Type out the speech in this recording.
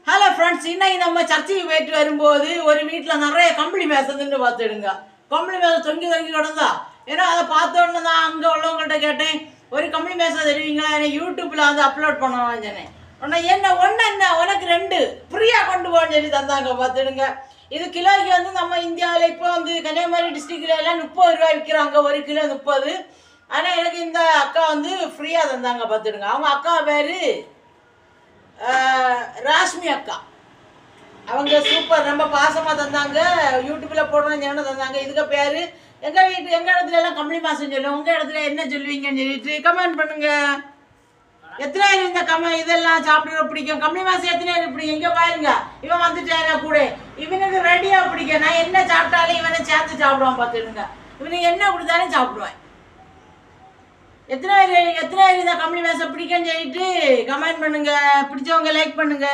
Hello friends, இன்னைக்கு நம்ம சர்ச்சைக்கு போயிட்டு வரும்போது ஒரு வீட்டில் நிறைய கம்பளி மேசத்துன்னு பார்த்துடுங்க. கம்பளி மேசை தொங்கி தொங்கி கிடந்தா. ஏன்னா அதை பார்த்தோன்னு தான் அங்கே உள்ளவங்கள்ட்ட கேட்டேன், ஒரு கம்பளி மேசை தெரிவிங்களா, எனக்கு யூடியூப்பில் வந்து அப்லோட் பண்ணலாம் சொன்னேன். உடனே ஒன்று என்ன உனக்கு 2 ஃப்ரீயாக கொண்டு போகணும்னு சொல்லி தந்தாங்க பார்த்துடுங்க. இது கிலோக்கு வந்து நம்ம இந்தியாவில் இப்போ வந்து கன்னியாகுமரி டிஸ்ட்ரிக்டில் எல்லாம் 30 ரூபா விற்கிறாங்க, 1 கிலோ 30. ஆனால் எனக்கு இந்த அக்கா வந்து ஃப்ரீயாக தந்தாங்க பார்த்துடுங்க. அவங்க அக்கா பேர் ராஷ்மி அக்கா. அவங்க சூப்பர், ரொம்ப பாசமாக தந்தாங்க. யூடியூப்பில் போடுறேன்னு தந்தாங்க. இதுக்கு பேர் எங்கள் இடத்துல எல்லாம் கம்பளி மாதம் சொல்லுவோம். உங்கள் இடத்துல என்ன சொல்லுவீங்கன்னு சொல்லிட்டு கமெண்ட் பண்ணுங்க. எத்தனை பேர் இந்த இதெல்லாம் சாப்பிட பிடிக்கும்? கம்பளி மாதம் எத்தனை பேர் பிடிக்கும்? இங்கே பாருங்க, இவன் வந்துட்டாங்க கூட. இவனுக்கு ரெடியாக பிடிக்கும். நான் என்ன சாப்பிட்டாலும் இவனை சேர்த்து சாப்பிடுவான் பார்த்துடுங்க. இவனுக்கு என்ன கொடுத்தாலும் சாப்பிடுவேன். எத்தனை பேர் இந்த கம்பளி மேசை பிடிக்குன்னு சொல்லிட்டு கமெண்ட் பண்ணுங்க. பிடிச்சவங்க லைக் பண்ணுங்க.